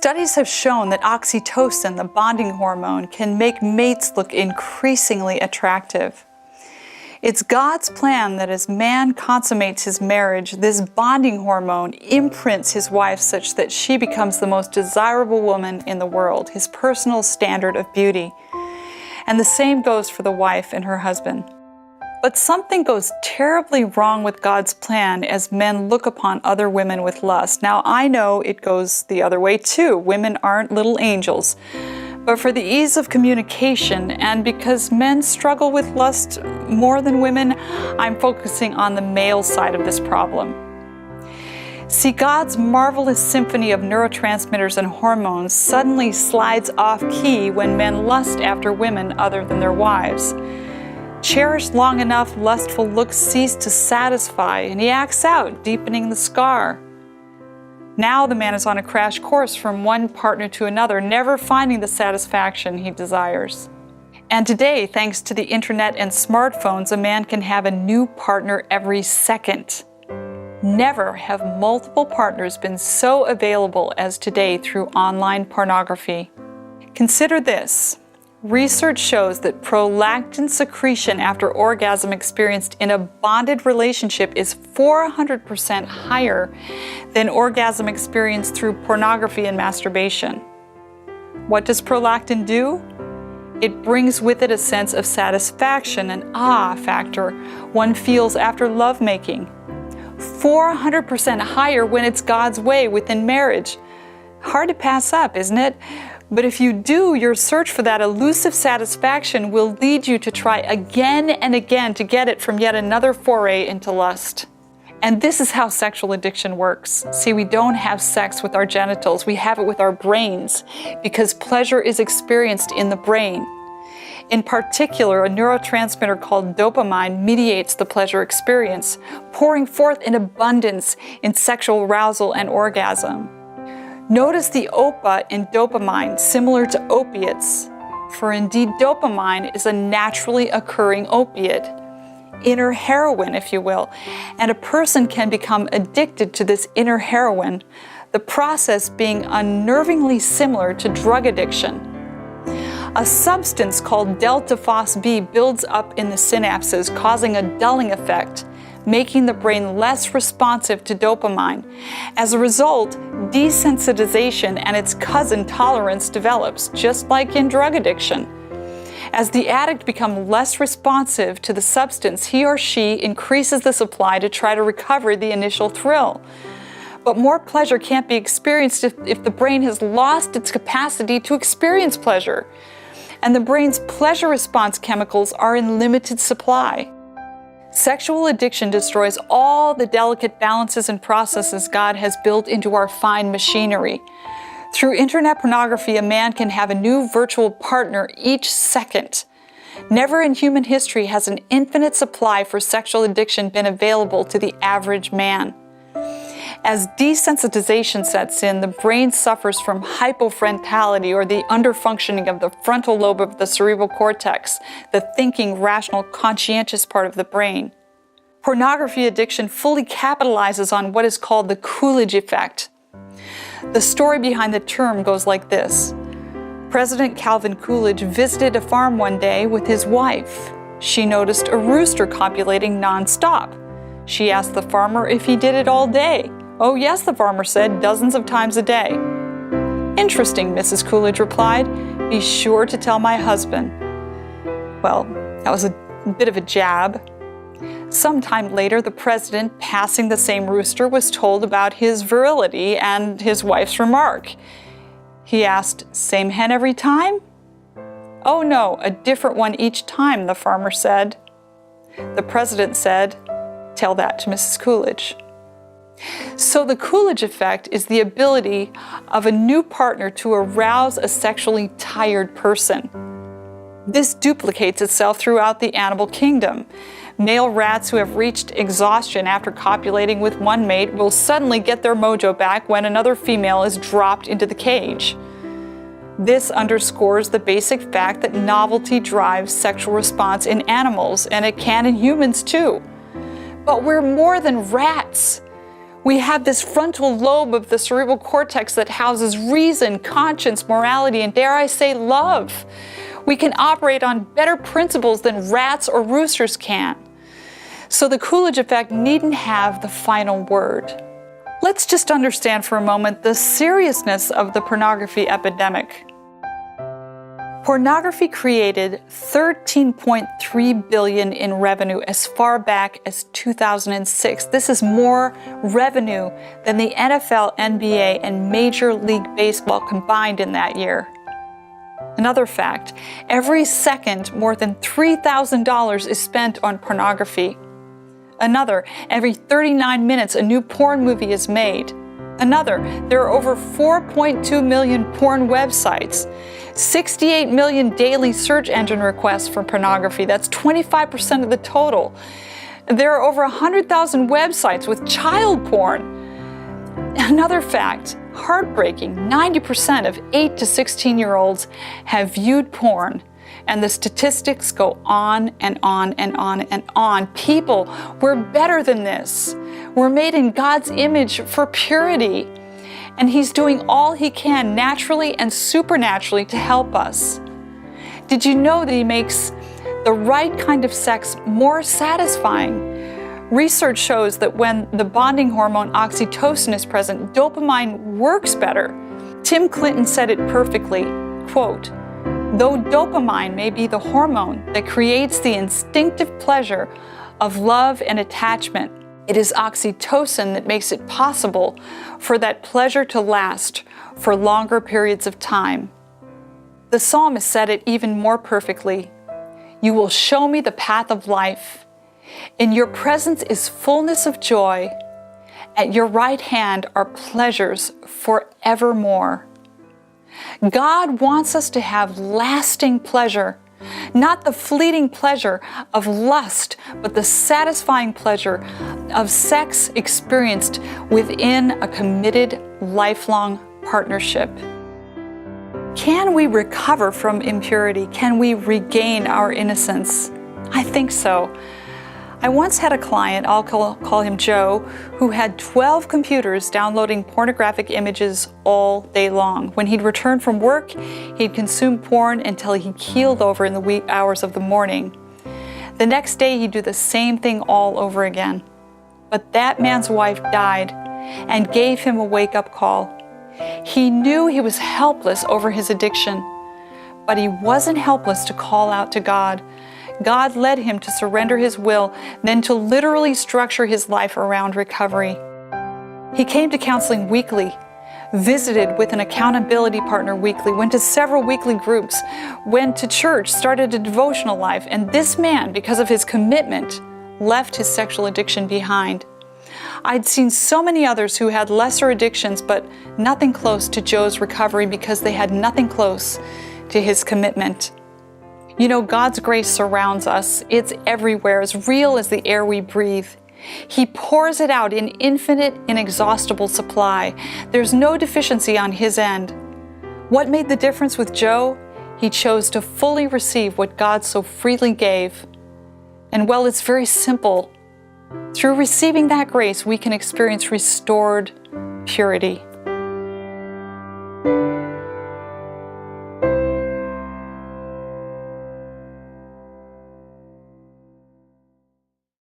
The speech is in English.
Studies have shown that oxytocin, the bonding hormone, can make mates look increasingly attractive. It's God's plan that as man consummates his marriage, this bonding hormone imprints his wife such that she becomes the most desirable woman in the world, his personal standard of beauty. And the same goes for the wife and her husband. But something goes terribly wrong with God's plan as men look upon other women with lust. Now, I know it goes the other way too. Women aren't little angels. But for the ease of communication and because men struggle with lust more than women, I'm focusing on the male side of this problem. See, God's marvelous symphony of neurotransmitters and hormones suddenly slides off key when men lust after women other than their wives. Cherished long enough, lustful looks cease to satisfy, and he acts out, deepening the scar. Now the man is on a crash course from one partner to another, never finding the satisfaction he desires. And today, thanks to the internet and smartphones, a man can have a new partner every second. Never have multiple partners been so available as today through online pornography. Consider this. Research shows that prolactin secretion after orgasm experienced in a bonded relationship is 400% higher than orgasm experienced through pornography and masturbation. What does prolactin do? It brings with it a sense of satisfaction, an ah factor one feels after lovemaking. 400% higher when it's God's way within marriage. Hard to pass up, isn't it? But if you do, your search for that elusive satisfaction will lead you to try again and again to get it from yet another foray into lust. And this is how sexual addiction works. See, we don't have sex with our genitals, we have it with our brains, because pleasure is experienced in the brain. In particular, a neurotransmitter called dopamine mediates the pleasure experience, pouring forth in abundance in sexual arousal and orgasm. Notice the OPA in dopamine, similar to opiates, for indeed dopamine is a naturally occurring opiate, inner heroin, if you will, and a person can become addicted to this inner heroin, the process being unnervingly similar to drug addiction. A substance called delta-phos-B builds up in the synapses, causing a dulling effect, making the brain less responsive to dopamine. As a result, desensitization and its cousin tolerance develops, just like in drug addiction. As the addict becomes less responsive to the substance, he or she increases the supply to try to recover the initial thrill. But more pleasure can't be experienced if the brain has lost its capacity to experience pleasure. And the brain's pleasure response chemicals are in limited supply. Sexual addiction destroys all the delicate balances and processes God has built into our fine machinery. Through internet pornography, a man can have a new virtual partner each second. Never in human history has an infinite supply for sexual addiction been available to the average man. As desensitization sets in, the brain suffers from hypofrontality, or the underfunctioning of the frontal lobe of the cerebral cortex, the thinking, rational, conscientious part of the brain. Pornography addiction fully capitalizes on what is called the Coolidge effect. The story behind the term goes like this. President Calvin Coolidge visited a farm one day with his wife. She noticed a rooster copulating nonstop. She asked the farmer if he did it all day. "Oh yes," the farmer said, "dozens of times a day." "Interesting," Mrs. Coolidge replied. "Be sure to tell my husband." Well, that was a bit of a jab. Sometime later, the president, passing the same rooster, was told about his virility and his wife's remark. He asked, "Same hen every time?" "Oh no, a different one each time," the farmer said. The president said, "Tell that to Mrs. Coolidge." So the Coolidge effect is the ability of a new partner to arouse a sexually tired person. This duplicates itself throughout the animal kingdom. Male rats who have reached exhaustion after copulating with one mate will suddenly get their mojo back when another female is dropped into the cage. This underscores the basic fact that novelty drives sexual response in animals, and it can in humans too. But we're more than rats. We have this frontal lobe of the cerebral cortex that houses reason, conscience, morality, and dare I say, love. We can operate on better principles than rats or roosters can. So the Coolidge effect needn't have the final word. Let's just understand for a moment the seriousness of the pornography epidemic. Pornography created $13.3 billion in revenue as far back as 2006. This is more revenue than the NFL, NBA, and Major League Baseball combined in that year. Another fact, every second more than $3,000 is spent on pornography. Another, every 39 minutes a new porn movie is made. Another, there are over 4.2 million porn websites. 68 million daily search engine requests for pornography. That's 25% of the total. There are over 100,000 websites with child porn. Another fact, heartbreaking, 90% of 8 to 16-year-olds have viewed porn. And the statistics go on and on and on and on. People, we're better than this. We're made in God's image for purity. And He's doing all He can naturally and supernaturally to help us. Did you know that He makes the right kind of sex more satisfying? Research shows that when the bonding hormone oxytocin is present, dopamine works better. Tim Clinton said it perfectly, quote, "Though dopamine may be the hormone that creates the instinctive pleasure of love and attachment, it is oxytocin that makes it possible for that pleasure to last for longer periods of time." The psalmist said it even more perfectly. "You will show me the path of life. In your presence is fullness of joy. At your right hand are pleasures forevermore." God wants us to have lasting pleasure, not the fleeting pleasure of lust, but the satisfying pleasure of sex experienced within a committed, lifelong partnership. Can we recover from impurity? Can we regain our innocence? I think so. I once had a client, I'll call him Joe, who had 12 computers downloading pornographic images all day long. When he'd return from work, he'd consume porn until he keeled over in the wee hours of the morning. The next day, he'd do the same thing all over again. But that man's wife died and gave him a wake-up call. He knew he was helpless over his addiction, but he wasn't helpless to call out to God. God led him to surrender his will, then to literally structure his life around recovery. He came to counseling weekly, visited with an accountability partner weekly, went to several weekly groups, went to church, started a devotional life, and this man, because of his commitment, left his sexual addiction behind. I'd seen so many others who had lesser addictions, but nothing close to Joe's recovery because they had nothing close to his commitment. You know, God's grace surrounds us. It's everywhere, as real as the air we breathe. He pours it out in infinite, inexhaustible supply. There's no deficiency on His end. What made the difference with Joe? He chose to fully receive what God so freely gave. And well, it's very simple. Through receiving that grace, we can experience restored purity.